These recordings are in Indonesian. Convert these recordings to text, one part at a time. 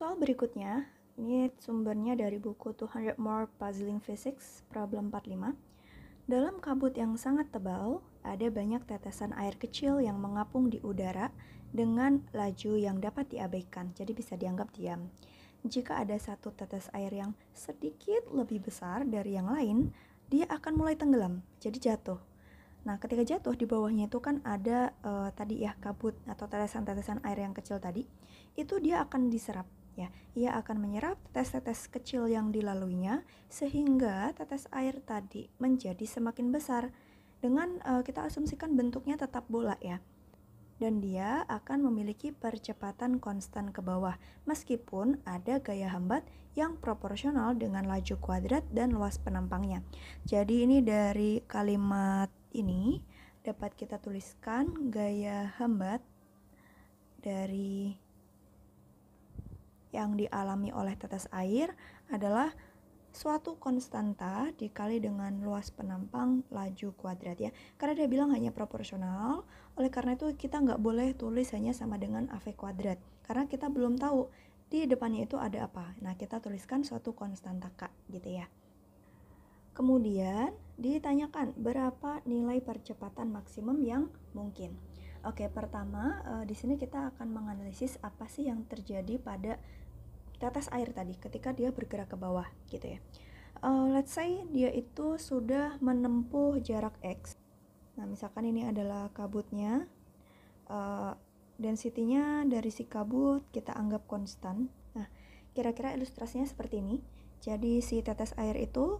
Soal berikutnya, ini sumbernya dari buku 200 More Puzzling Physics, problem 45. Dalam kabut yang sangat tebal, ada banyak tetesan air kecil yang mengapung di udara dengan laju yang dapat diabaikan, jadi bisa dianggap diam. Jika ada satu tetes air yang sedikit lebih besar dari yang lain, dia akan mulai tenggelam, jadi jatuh. Nah, ketika jatuh di bawahnya itu kan ada tadi ya kabut atau tetesan-tetesan air yang kecil tadi, itu dia akan diserap ya. Ia akan menyerap tetes-tetes kecil yang dilaluinya sehingga tetes air tadi menjadi semakin besar. Dengan kita asumsikan bentuknya tetap bola ya. Dan dia akan memiliki percepatan konstan ke bawah meskipun ada gaya hambat yang proporsional dengan laju kuadrat dan luas penampangnya. Jadi ini dari kalimat ini dapat kita tuliskan gaya hambat dari yang dialami oleh tetes air adalah suatu konstanta dikali dengan luas penampang laju kuadrat ya. Karena dia bilang hanya proporsional, oleh karena itu kita nggak boleh tulis hanya sama dengan AV kuadrat. Karena kita belum tahu di depannya itu ada apa. Nah, kita tuliskan suatu konstanta K gitu ya. Kemudian ditanyakan berapa nilai percepatan maksimum yang mungkin. Oke, pertama di sini kita akan menganalisis apa sih yang terjadi pada tetes air tadi ketika dia bergerak ke bawah gitu ya. Let's say dia itu sudah menempuh jarak X. Nah, misalkan ini adalah kabutnya, density-nya dari si kabut kita anggap konstan. Nah, kira-kira ilustrasinya seperti ini. Jadi si tetes air itu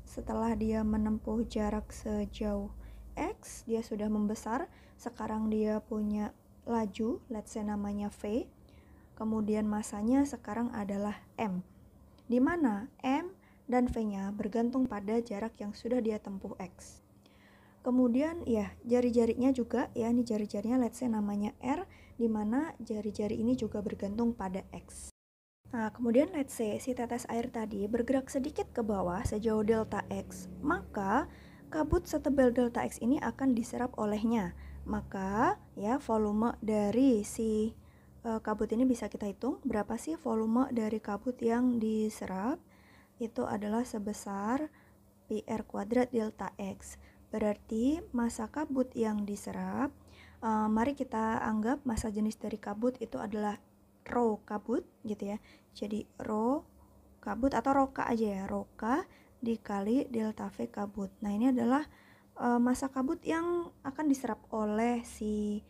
setelah dia menempuh jarak sejauh X, dia sudah membesar. Sekarang dia punya laju, let's say namanya V. Kemudian masanya sekarang adalah M, di mana M dan V-nya bergantung pada jarak yang sudah dia tempuh X. Kemudian ya jari-jarinya juga ya, ini jari-jarinya let's say namanya R, di mana jari-jari ini juga bergantung pada X. Nah, kemudian let's say si tetes air tadi bergerak sedikit ke bawah sejauh delta X, maka kabut setebal delta X ini akan diserap olehnya. Maka ya volume dari si kabut ini bisa kita hitung berapa sih volume dari kabut yang diserap. Itu adalah sebesar PR kuadrat delta X. Berarti massa kabut yang diserap, mari kita anggap massa jenis dari kabut itu adalah rho kabut gitu ya. Jadi rho kabut atau rho K aja ya, rho K dikali delta V kabut. Nah, ini adalah massa kabut yang akan diserap oleh si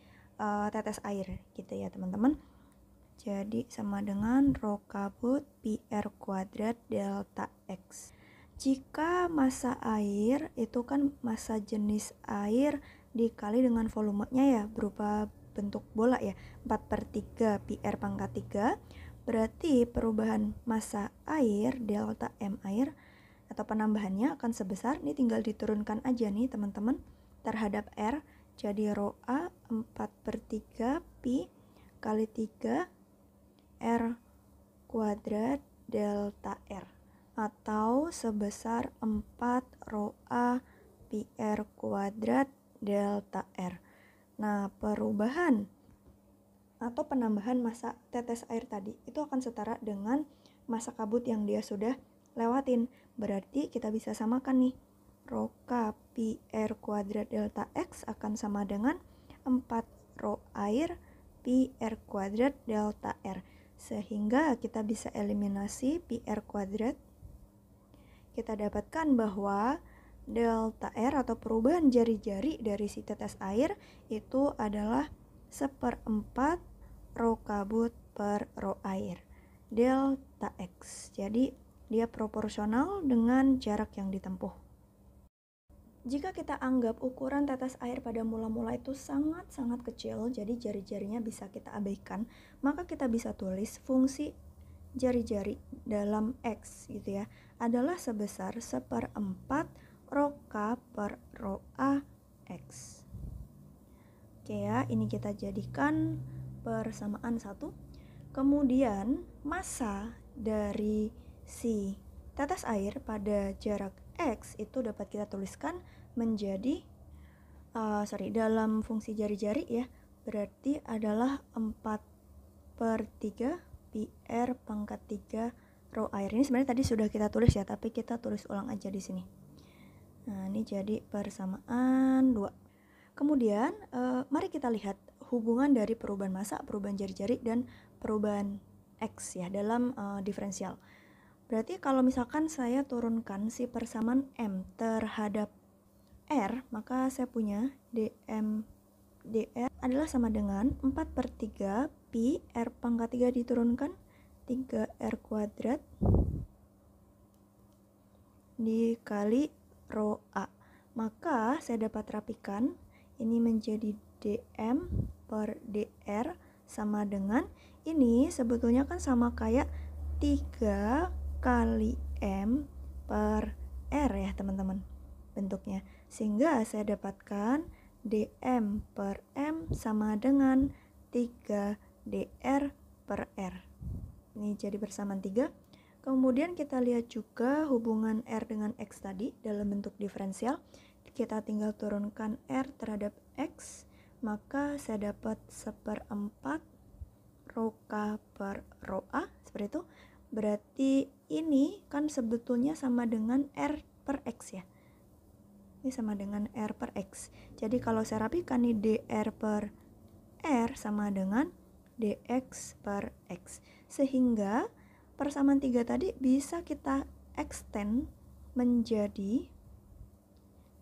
tetes air gitu ya teman-teman. Jadi sama dengan rho kabut PR kuadrat delta X. Jika massa air itu kan massa jenis air dikali dengan volumenya ya, berupa bentuk bola ya, 4/3 PR pangkat 3, berarti perubahan massa air delta M air atau penambahannya akan sebesar, ini tinggal diturunkan aja nih teman-teman, terhadap R, jadi rho A 4/3 pi kali 3 R kuadrat delta R, atau sebesar 4 rho A pi R kuadrat delta R. Nah, perubahan atau penambahan massa tetes air tadi itu akan setara dengan massa kabut yang dia sudah lewatin. Berarti kita bisa samakan nih, rho K pi R kuadrat delta X akan sama dengan 4 rho air pi R kuadrat delta R. Sehingga kita bisa eliminasi pi R kuadrat. Kita dapatkan bahwa delta R atau perubahan jari-jari dari si tetes air itu adalah 1/4 rho kabut per rho air delta X. Jadi dia proporsional dengan jarak yang ditempuh. Jika kita anggap ukuran tetes air pada mula-mula itu sangat-sangat kecil, jadi jari-jarinya bisa kita abaikan, maka kita bisa tulis fungsi jari-jari dalam X gitu ya, adalah sebesar 1/4 rho K per rho A X. Oke ya, ini kita jadikan persamaan 1. Kemudian massa dari si tetes air pada jarak X itu dapat kita tuliskan menjadi dalam fungsi jari-jari ya, berarti adalah 4/3 pi R pangkat 3 rho air. Ini sebenarnya tadi sudah kita tulis ya, tapi kita tulis ulang aja di sini. Nah, ini jadi persamaan 2. Kemudian, mari kita lihat hubungan dari perubahan massa, perubahan jari-jari, dan perubahan X ya dalam diferensial. Berarti kalau misalkan saya turunkan si persamaan M terhadap R, maka saya punya dm dr adalah sama dengan 4/3 pi R pangkat 3 diturunkan 3R kuadrat dikali rho A. Maka saya dapat rapikan, ini menjadi dm per dr sama dengan, ini sebetulnya kan sama kayak 3 kali M per R ya teman-teman bentuknya. Sehingga saya dapatkan dm per M sama dengan 3 dr per R. Ini jadi persamaan 3. Kemudian kita lihat juga hubungan R dengan X tadi dalam bentuk diferensial. Kita tinggal turunkan R terhadap X, maka saya dapat 1/4 rho K per rho A, seperti itu. Berarti ini kan sebetulnya sama dengan R per X ya. Ini sama dengan R per X. Jadi kalau saya rapikan nih, dr per R sama dengan dx per X. Sehingga persamaan 3 tadi bisa kita extend menjadi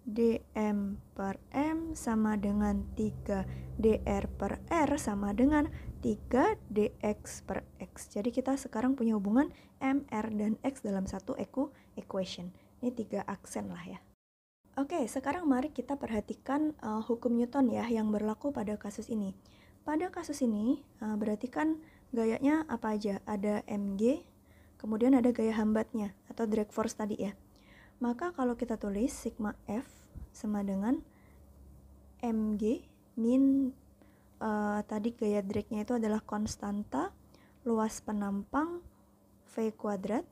dm per M sama dengan 3 dr per R sama dengan 3 dx per X. Jadi kita sekarang punya hubungan M, R, dan X dalam satu equation. Ini 3 aksen lah ya. Oke, sekarang mari kita perhatikan hukum Newton ya yang berlaku pada kasus ini. Pada kasus ini berarti kan gayanya apa aja? Ada mg, kemudian ada gaya hambatnya atau drag force tadi ya. Maka kalau kita tulis sigma F sama dengan mg min tadi gaya dragnya itu adalah konstanta luas penampang V kuadrat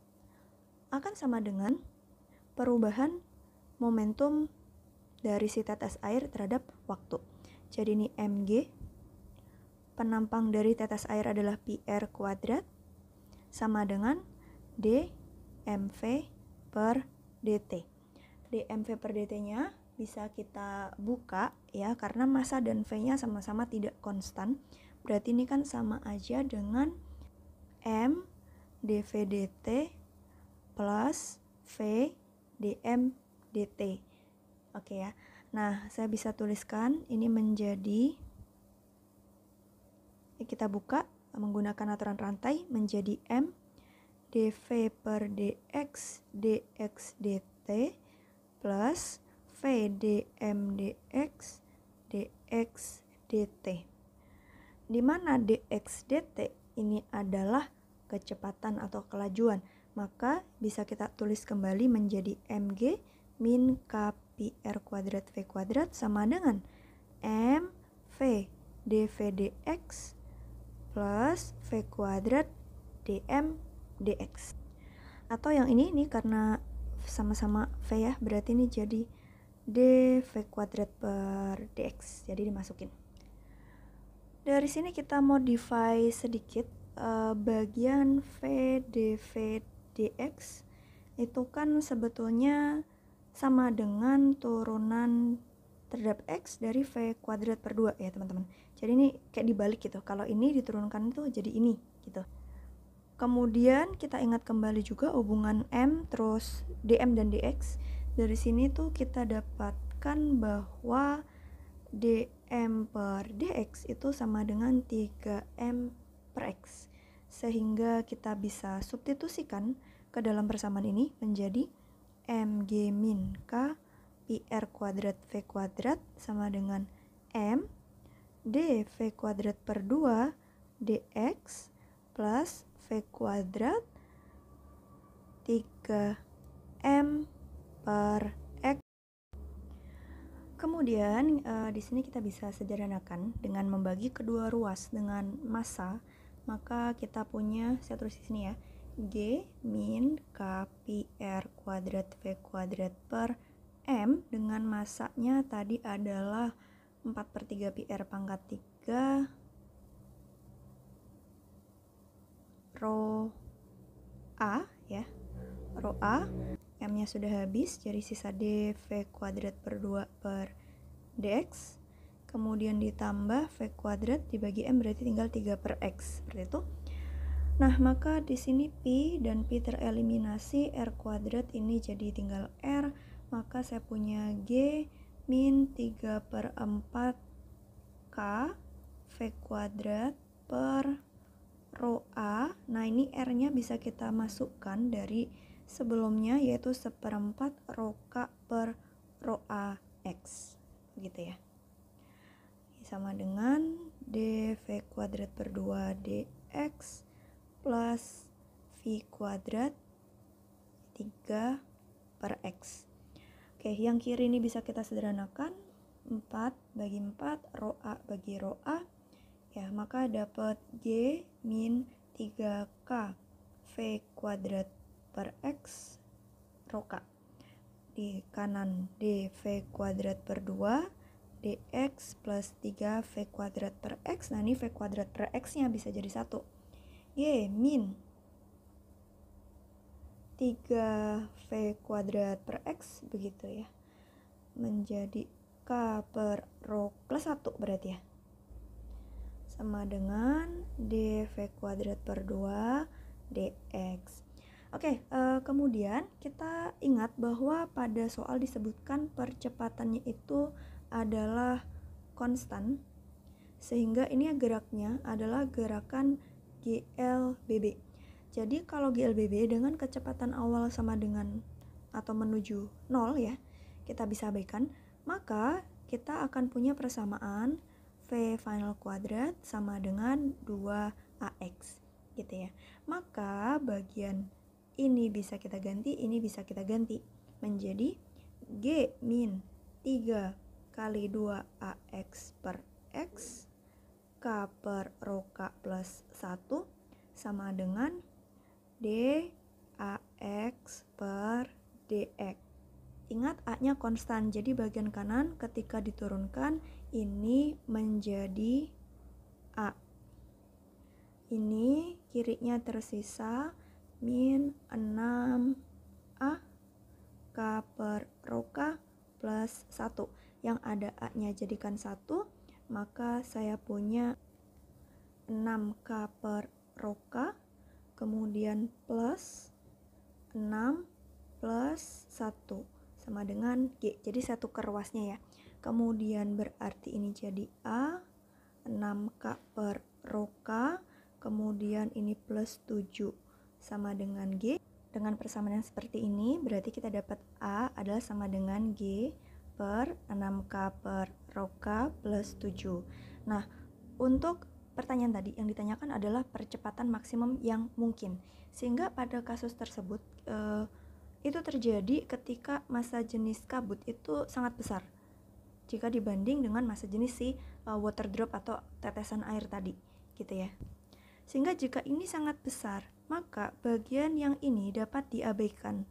akan sama dengan perubahan momentum dari si tetes air terhadap waktu. Jadi ini mg, penampang dari tetes air adalah pi R kuadrat sama dengan dmv per dt. dmv per dt-nya bisa kita buka ya, karena massa dan V-nya sama-sama tidak konstan. Berarti ini kan sama aja dengan M dv dt plus V dm dt. Oke ya. Nah, saya bisa tuliskan ini menjadi, kita buka menggunakan aturan rantai menjadi M dv per dx dx dt plus V dm dx dx dt, di mana dx dt ini adalah kecepatan atau kelajuan, maka bisa kita tulis kembali menjadi mg min k pi R kuadrat V kuadrat sama dengan m V dv dx plus V kuadrat dm dx. Atau yang ini karena sama-sama V ya, berarti ini jadi dv kuadrat per dx, jadi dimasukin. Dari sini kita modify sedikit bagian V dv dx itu kan sebetulnya sama dengan turunan terhadap X dari V kuadrat per 2 ya teman-teman. Jadi ini kayak dibalik gitu, kalau ini diturunkan itu jadi ini gitu. Kemudian kita ingat kembali juga hubungan M terus dm dan dx. Dari sini tuh kita dapatkan bahwa dm per dx itu sama dengan 3m per x. Sehingga kita bisa substitusikan ke dalam persamaan ini menjadi mg min k pi R kuadrat V kuadrat sama dengan M dv kuadrat per 2 dx plus V kuadrat 3m per X. Kemudian di sini kita bisa sederhanakan dengan membagi kedua ruas dengan massa, maka kita punya, saya tulis di sini ya, G min K pi R kuadrat V kuadrat per M dengan massanya tadi adalah 4/3 pi R pangkat 3 row A ya, row A, M-nya sudah habis, jadi sisa dv kuadrat per 2 per dx, kemudian ditambah v kuadrat dibagi M berarti tinggal 3 per x, seperti itu. Nah, maka di sini Pi dan Pi tereliminasi, R kuadrat ini jadi tinggal R, maka saya punya G min 3 per 4 K V kuadrat per rho A. Nah, ini R-nya bisa kita masukkan dari sebelumnya, yaitu 1/4 rho K per rho A X, gitu ya. Sama dengan dV kuadrat per 2 dx plus V kuadrat 3 per X. Oke, yang kiri ini bisa kita sederhanakan, 4 bagi 4, rho A bagi rho A. Ya, maka dapat G min 3K V kuadrat per X rho K. Di kanan dV kuadrat per 2 dx plus 3 V kuadrat per X. Nah, ini V kuadrat per X-nya bisa jadi 1. Y min 3V kuadrat per X, begitu ya, menjadi K per rho plus 1 berarti ya, sama dengan dV kuadrat per 2 dx. Oke, kemudian kita ingat bahwa pada soal disebutkan percepatannya itu adalah konstan, sehingga ini geraknya adalah gerakan GLBB. Jadi kalau GLBB dengan kecepatan awal sama dengan atau menuju 0 ya, kita bisa abaikan, maka kita akan punya persamaan V final kuadrat sama dengan 2AX, gitu ya. Maka bagian ini bisa kita ganti, ini bisa kita ganti menjadi G min 3 kali 2AX per X K per rho K plus 1 sama dengan dAX per dx. Ingat, A-nya konstan, jadi bagian kanan ketika diturunkan ini menjadi A. Ini kirinya tersisa min 6A K per rho K plus 1. Yang ada A-nya jadikan 1, maka saya punya 6K per rho K, kemudian plus 6 plus 1 sama dengan G. Jadi saya tukar ruasnya ya. Kemudian berarti ini jadi A, 6K per rho K, kemudian ini plus 7 sama dengan G. Dengan persamaan yang seperti ini, berarti kita dapat A adalah sama dengan G per 6K per rho K plus 7. Nah, untuk pertanyaan tadi yang ditanyakan adalah percepatan maksimum yang mungkin. Sehingga pada kasus tersebut, itu terjadi ketika massa jenis kabut itu sangat besar jika dibanding dengan massa jenis si water drop atau tetesan air tadi, gitu ya. Sehingga jika ini sangat besar, maka bagian yang ini dapat diabaikan.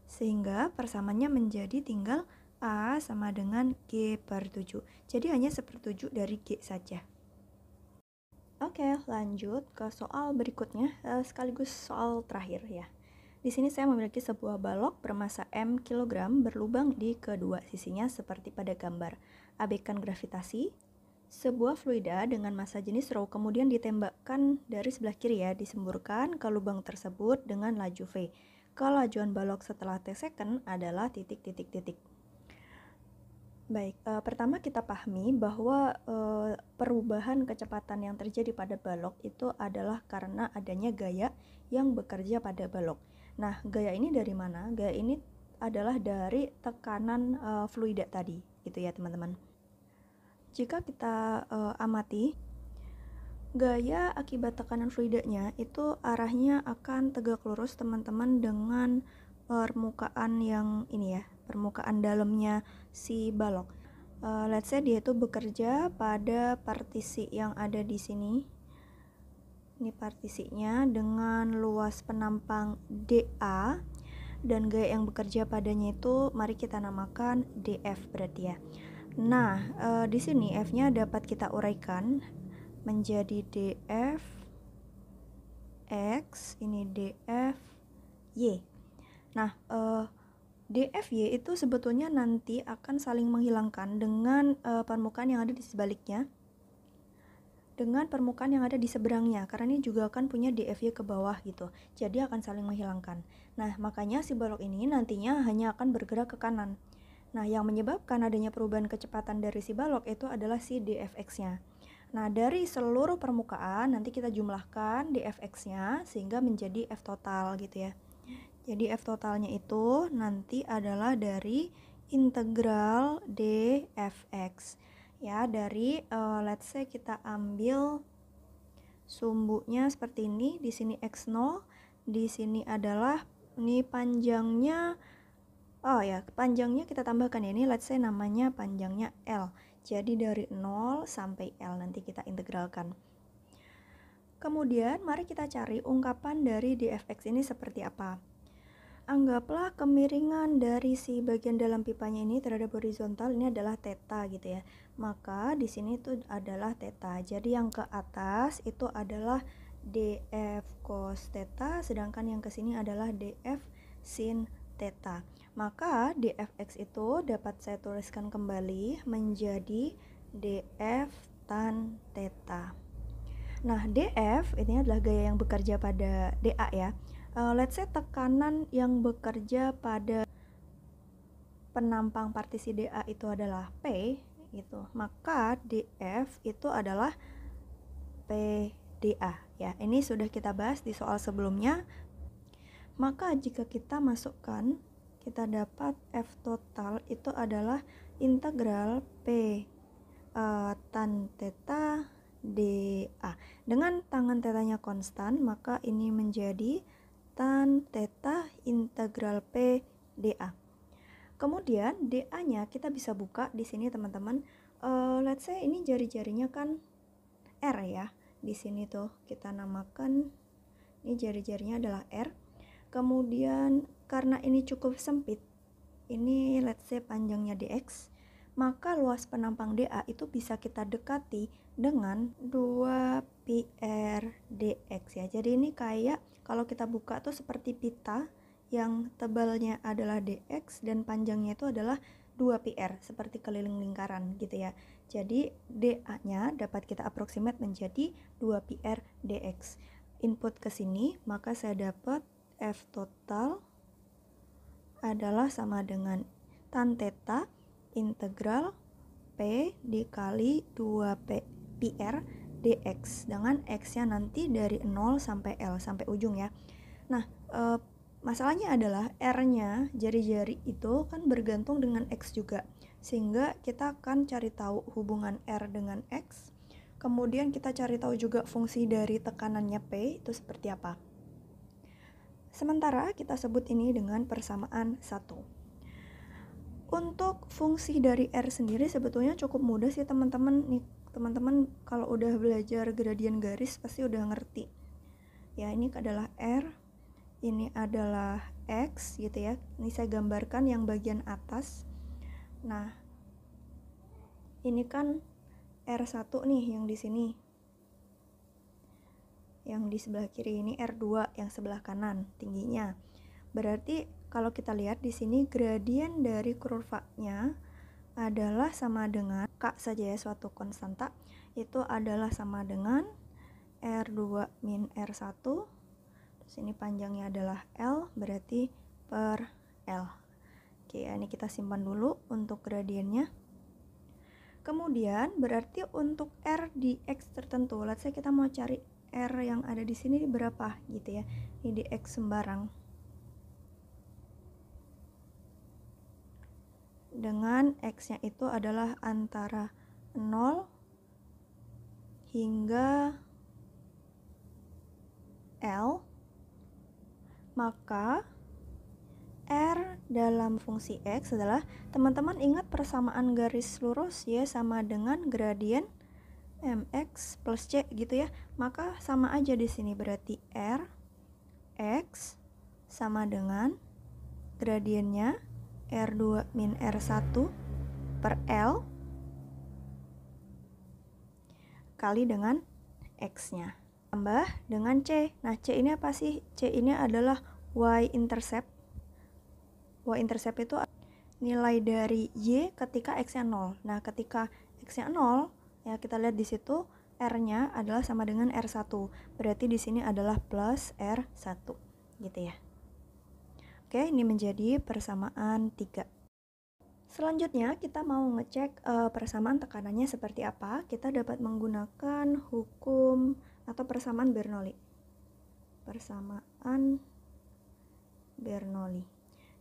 Sehingga persamaannya menjadi tinggal A sama dengan G per 7. Jadi hanya 1/7 dari G saja. Oke, lanjut ke soal berikutnya, sekaligus soal terakhir ya. Di sini saya memiliki sebuah balok bermassa M kg berlubang di kedua sisinya seperti pada gambar. Abaikan gravitasi. Sebuah fluida dengan massa jenis rho kemudian ditembakkan dari sebelah kiri ya, disemburkan ke lubang tersebut dengan laju V. Kelajuan balok setelah T second adalah titik-titik-titik. Baik, pertama kita pahami bahwa perubahan kecepatan yang terjadi pada balok itu adalah karena adanya gaya yang bekerja pada balok. Nah, gaya ini dari mana? Gaya ini adalah dari tekanan fluida tadi, gitu ya teman-teman. Jika kita amati, gaya akibat tekanan fluidanya itu arahnya akan tegak lurus teman-teman dengan permukaan yang ini ya, permukaan dalamnya si balok. Let's say dia itu bekerja pada partisi yang ada di sini. Ini partisinya dengan luas penampang DA dan gaya yang bekerja padanya itu mari kita namakan DF berarti ya. Nah, di sini F-nya dapat kita uraikan menjadi DF X, ini df y. Nah, df y itu sebetulnya nanti akan saling menghilangkan dengan permukaan yang ada di sebaliknya, dengan permukaan yang ada di seberangnya, karena ini juga akan punya dfy ke bawah gitu, jadi akan saling menghilangkan. Nah, makanya si balok ini nantinya hanya akan bergerak ke kanan. Nah, yang menyebabkan adanya perubahan kecepatan dari si balok itu adalah si dfx-nya. Nah, dari seluruh permukaan nanti kita jumlahkan dfx-nya sehingga menjadi f total gitu ya. Jadi f totalnya itu nanti adalah dari integral dfx. Ya, dari let's say kita ambil sumbunya seperti ini, di sini x0, di sini adalah ini panjangnya, panjangnya kita tambahkan ya, ini let's say namanya panjangnya L. Jadi dari 0 sampai L nanti kita integralkan. Kemudian mari kita cari ungkapan dari dfx ini seperti apa. Anggaplah kemiringan dari si bagian dalam pipanya ini terhadap horizontal ini adalah theta gitu ya. Maka di sini itu adalah theta. Jadi yang ke atas itu adalah df cos theta, sedangkan yang ke sini adalah df sin theta. Maka dfx itu dapat saya tuliskan kembali menjadi df tan theta. Nah, df ini adalah gaya yang bekerja pada dA ya. Let's say tekanan yang bekerja pada penampang partisi dA itu adalah P gitu. Maka df itu adalah PdA ya. Ini sudah kita bahas di soal sebelumnya. Maka jika kita masukkan, kita dapat f total itu adalah integral P tan theta dA. Dengan tangan tetanya konstan, maka ini menjadi tan theta integral P dA. Kemudian dA-nya kita bisa buka di sini teman-teman. Let's say ini jari-jarinya kan R ya. Di sini tuh kita namakan ini jari-jarinya adalah R. Kemudian karena ini cukup sempit, ini let's say panjangnya dx, maka luas penampang dA itu bisa kita dekati dengan 2πr dx ya. Jadi ini kayak kalau kita buka tuh seperti pita yang tebalnya adalah dx dan panjangnya itu adalah 2πr, seperti keliling lingkaran gitu ya. Jadi dA-nya dapat kita approximate menjadi 2πr dx. Input ke sini, maka saya dapat f total adalah sama dengan tan theta integral P dikali 2πr dx dengan x-nya nanti dari 0 sampai L sampai ujung ya. Nah, masalahnya adalah R-nya jari-jari itu kan bergantung dengan x juga, sehingga kita akan cari tahu hubungan R dengan x. Kemudian kita cari tahu juga fungsi dari tekanannya P itu seperti apa. Sementara kita sebut ini dengan persamaan 1. Untuk fungsi dari R sendiri sebetulnya cukup mudah sih teman-teman. Nih, teman-teman kalau udah belajar gradien garis pasti udah ngerti. Ya, ini adalah R, ini adalah X gitu ya. Ini saya gambarkan yang bagian atas. Nah, ini kan R1 nih yang di sini. Yang di sebelah kiri ini R2 yang sebelah kanan tingginya. Berarti kalau kita lihat di sini gradien dari kurvanya adalah sama dengan K saja ya, suatu konstanta, itu adalah sama dengan R2 min R1. Terus ini panjangnya adalah L, berarti per L. Oke, ini kita simpan dulu untuk gradiennya. Kemudian berarti untuk R di X tertentu, let's say kita mau cari R yang ada di sini berapa gitu ya. Ini di X sembarang. Dengan X-nya itu adalah antara 0 hingga L, maka R dalam fungsi X adalah, teman-teman ingat persamaan garis lurus ya, sama dengan gradien mx plus c gitu ya. Maka sama aja di sini, berarti R X sama dengan gradiennya R2 min R1 per L kali dengan X-nya. tambah dengan C. Nah, C ini apa sih? C ini adalah y-intercept. Y-intercept itu nilai dari Y ketika X-nya 0. Nah, ketika X-nya 0, ya kita lihat di situ R-nya adalah sama dengan R1. Berarti di sini adalah plus R1. Gitu ya. Oke, ini menjadi persamaan 3. Selanjutnya kita mau ngecek persamaan tekanannya seperti apa. Kita dapat menggunakan hukum atau persamaan Bernoulli. Persamaan Bernoulli.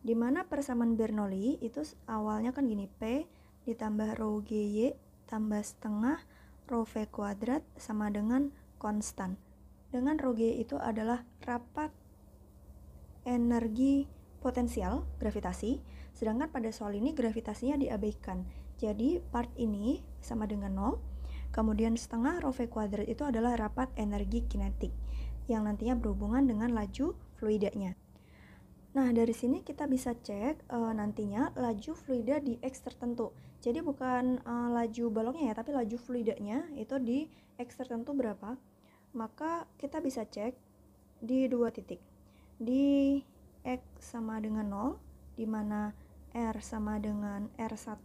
Di mana persamaan Bernoulli itu awalnya kan gini, P ditambah rho GY tambah setengah rho V kuadrat sama dengan konstan. Dengan rho GY itu adalah rapat energi potensial gravitasi, sedangkan pada soal ini gravitasinya diabaikan. Jadi part ini sama dengan 0, kemudian setengah rho V kuadrat itu adalah rapat energi kinetik yang nantinya berhubungan dengan laju fluidanya. Nah, dari sini kita bisa cek nantinya laju fluida di X tertentu. Jadi bukan laju balonnya ya, tapi laju fluidanya itu di X tertentu berapa. Maka kita bisa cek di 2 titik. Di X sama dengan 0, di mana R sama dengan R1,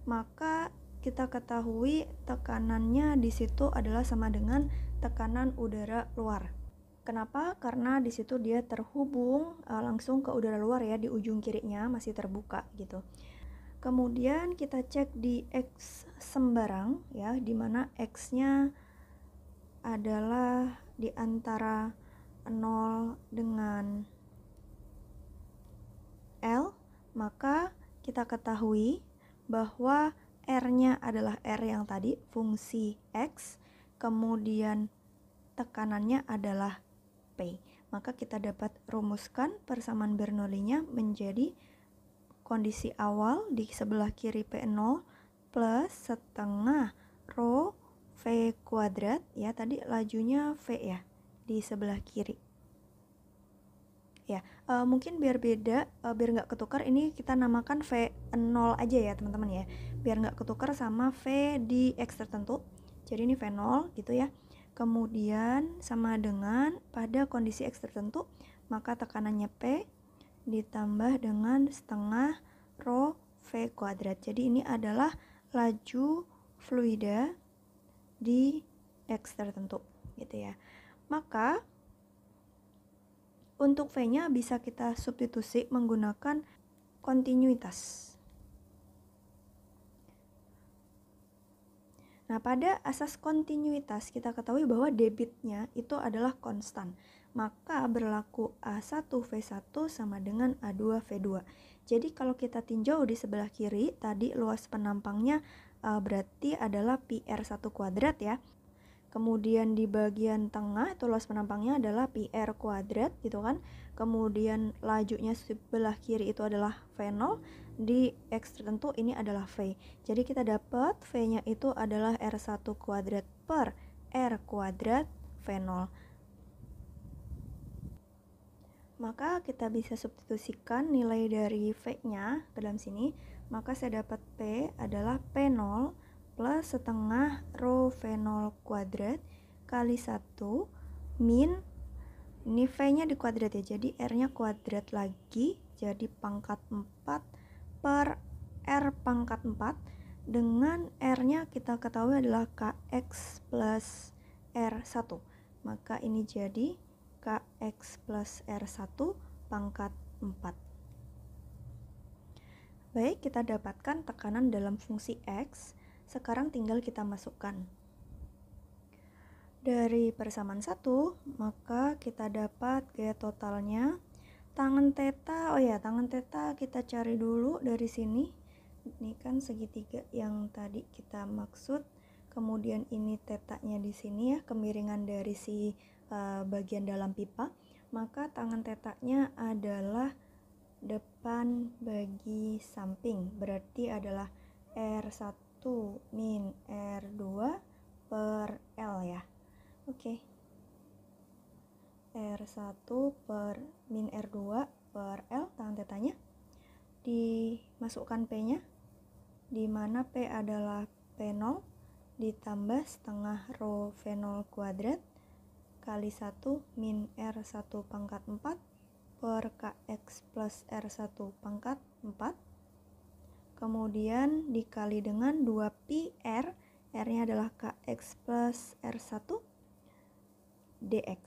maka kita ketahui tekanannya di situ adalah sama dengan tekanan udara luar. Kenapa? Karena di situ dia terhubung langsung ke udara luar ya, di ujung kirinya masih terbuka gitu. Kemudian kita cek di X sembarang ya, di mana X-nya adalah di antara 0 dengan L, maka kita ketahui bahwa R-nya adalah R yang tadi, fungsi X, kemudian tekanannya adalah P. Maka kita dapat rumuskan persamaan Bernoulli-nya menjadi kondisi awal di sebelah kiri P0 plus setengah rho V kuadrat, ya tadi lajunya V ya, di sebelah kiri. Ya, mungkin biar beda, biar nggak ketukar, ini kita namakan V0 aja ya teman-teman ya, biar nggak ketukar sama V di X tertentu. Jadi ini V0 gitu ya. Kemudian sama dengan pada kondisi X tertentu, maka tekanannya P ditambah dengan setengah rho V kuadrat. Jadi ini adalah laju fluida di X tertentu gitu ya. Maka untuk V-nya bisa kita substitusi menggunakan kontinuitas. Nah, pada asas kontinuitas kita ketahui bahwa debitnya itu adalah konstan. Maka berlaku A1V1 sama dengan A2V2. Jadi kalau kita tinjau di sebelah kiri, tadi luas penampangnya berarti adalah PR1 kuadrat ya. Kemudian di bagian tengah itu luas penampangnya adalah PR kuadrat gitu kan. Kemudian lajunya sebelah kiri itu adalah V0, di X tertentu ini adalah V. Jadi kita dapat V-nya itu adalah R1 kuadrat per R kuadrat V0. Maka kita bisa substitusikan nilai dari V-nya ke dalam sini. Maka saya dapat P adalah P0 plus setengah rho V0 kuadrat kali 1 min, ini V-nya di kuadrat ya, jadi R-nya kuadrat lagi, jadi pangkat 4 per R pangkat 4, dengan R-nya kita ketahui adalah KX plus R1. Maka ini jadi KX plus R1 pangkat 4. Baik, kita dapatkan tekanan dalam fungsi X. Sekarang tinggal kita masukkan. Dari persamaan 1, maka kita dapat gaya totalnya. Tangen theta, tangen theta kita cari dulu dari sini. Ini kan segitiga yang tadi kita maksud. Kemudian ini tetanya di sini ya, kemiringan dari si bagian dalam pipa. Maka tangen tetanya adalah depan bagi samping. Berarti adalah R1 min R2 per L ya. Oke. R1 per min R2 per L, tangen tetanya. Dimasukkan P-nya, di mana P adalah P0 ditambah setengah rho V0 kuadrat kali 1 min R1 pangkat 4 per Kx plus R1 pangkat 4. Kemudian dikali dengan 2pi R, R-nya adalah Kx plus R1 dx.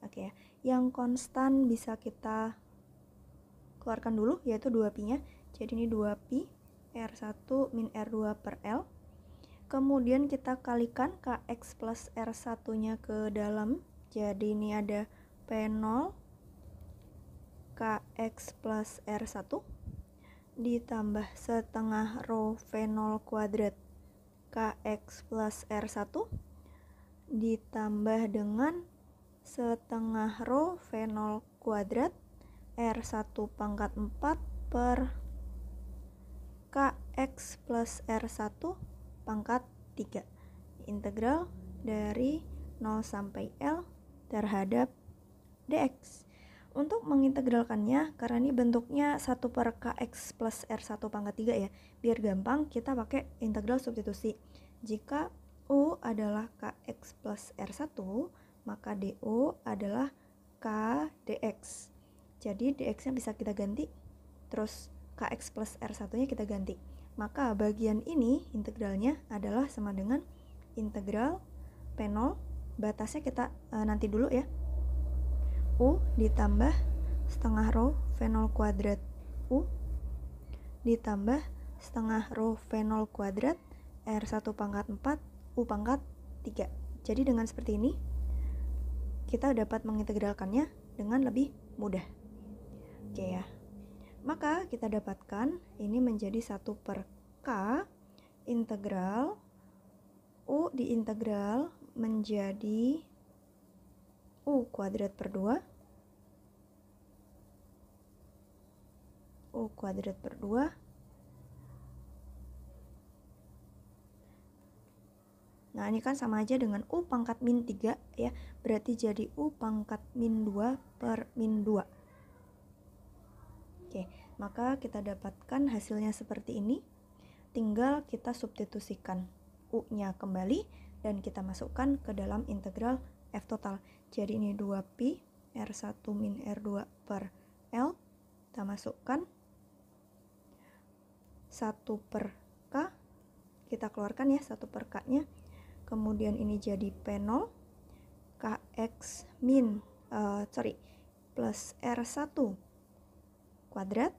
Oke ya. Yang konstan bisa kita keluarkan dulu, yaitu 2pi-nya. Jadi ini 2pi R1 min R2 per L. Kemudian kita kalikan Kx plus R1-nya ke dalam. Jadi ini ada P0 Kx plus R1 ditambah setengah rho V0 kuadrat Kx plus R1 ditambah dengan setengah rho V0 kuadrat R1 pangkat 4 per Kx plus R1 pangkat 3. Integral dari 0 sampai L terhadap dx. Untuk mengintegralkannya, karena ini bentuknya 1 per Kx plus R1 pangkat 3 ya, biar gampang kita pakai integral substitusi. Jika U adalah Kx plus R1, maka du adalah K dx. Jadi dx-nya bisa kita ganti, terus Kx plus R1-nya kita ganti. Maka bagian ini integralnya adalah sama dengan integral P0, batasnya kita nanti dulu ya. U ditambah setengah rho V0 kuadrat U ditambah setengah rho V0 kuadrat R1 pangkat 4 U pangkat 3. Jadi dengan seperti ini kita dapat mengintegralkannya dengan lebih mudah. Oke ya. Maka kita dapatkan ini menjadi 1 per K integral U diintegral menjadi U kuadrat per 2 U kuadrat per 2 Nah ini kan sama aja dengan U pangkat min 3 ya, berarti jadi U pangkat min 2 per min 2. Oke, maka kita dapatkan hasilnya seperti ini. Tinggal kita substitusikan U-nya kembali dan kita masukkan ke dalam integral F total. Jadi ini 2pi R1 min R2 per L. Kita masukkan 1 per K. Kita keluarkan ya 1 per K-nya. Kemudian ini jadi P0 Kx min plus R1 kuadrat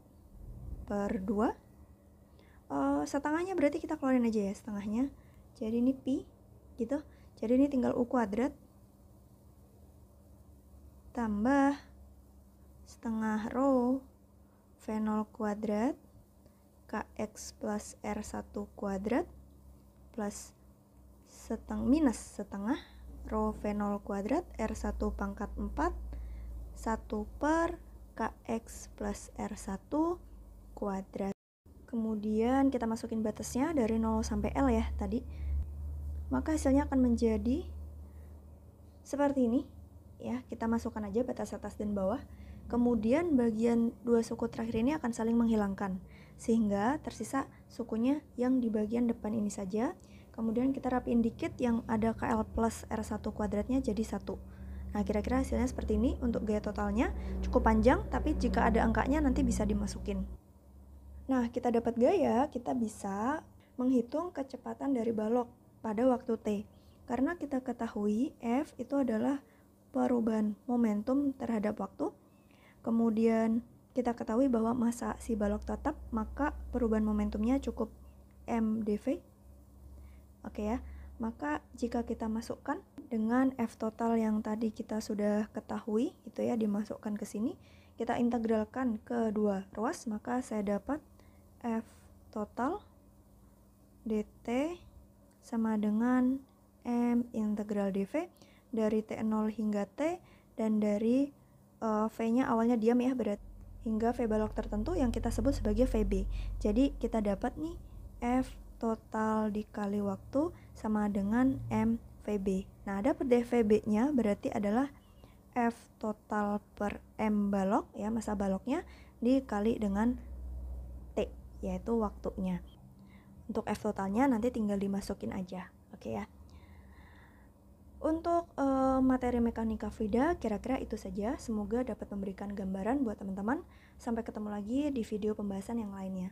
per 2. Setengahnya berarti kita keluarin aja ya setengahnya. Jadi ini pi gitu. Jadi ini tinggal U kuadrat tambah setengah rho V0 kuadrat Kx plus R1 kuadrat plus minus setengah rho V0 kuadrat R1 pangkat 4 1 per Kx plus R1 kuadrat. Kemudian kita masukin batasnya dari 0 sampai L ya tadi. Maka hasilnya akan menjadi seperti ini. Ya, kita masukkan aja batas atas dan bawah. Kemudian bagian dua suku terakhir ini akan saling menghilangkan, sehingga tersisa sukunya yang di bagian depan ini saja. Kemudian kita rapiin dikit yang ada KL plus R1 kuadratnya jadi 1. Nah, kira-kira hasilnya seperti ini. Untuk gaya totalnya cukup panjang, tapi jika ada angkanya nanti bisa dimasukin. Nah, kita dapat gaya, kita bisa menghitung kecepatan dari balok pada waktu T. Karena kita ketahui F itu adalah perubahan momentum terhadap waktu. Kemudian kita ketahui bahwa massa si balok tetap, maka perubahan momentumnya cukup mdv. Oke ya. Maka jika kita masukkan dengan F total yang tadi kita sudah ketahui itu ya, dimasukkan ke sini, kita integralkan ke dua ruas, maka saya dapat F total dt sama dengan m integral dv dari T0 hingga T, dan dari V-nya awalnya diam ya, berarti hingga V balok tertentu yang kita sebut sebagai VB. Jadi kita dapat nih F total dikali waktu sama dengan M VB. Nah, dapat deh VB-nya berarti adalah F total per M balok ya, massa baloknya dikali dengan T, yaitu waktunya. Untuk F totalnya nanti tinggal dimasukin aja. Oke ya. Untuk materi mekanika fluida kira-kira itu saja. Semoga dapat memberikan gambaran buat teman-teman. Sampai ketemu lagi di video pembahasan yang lainnya.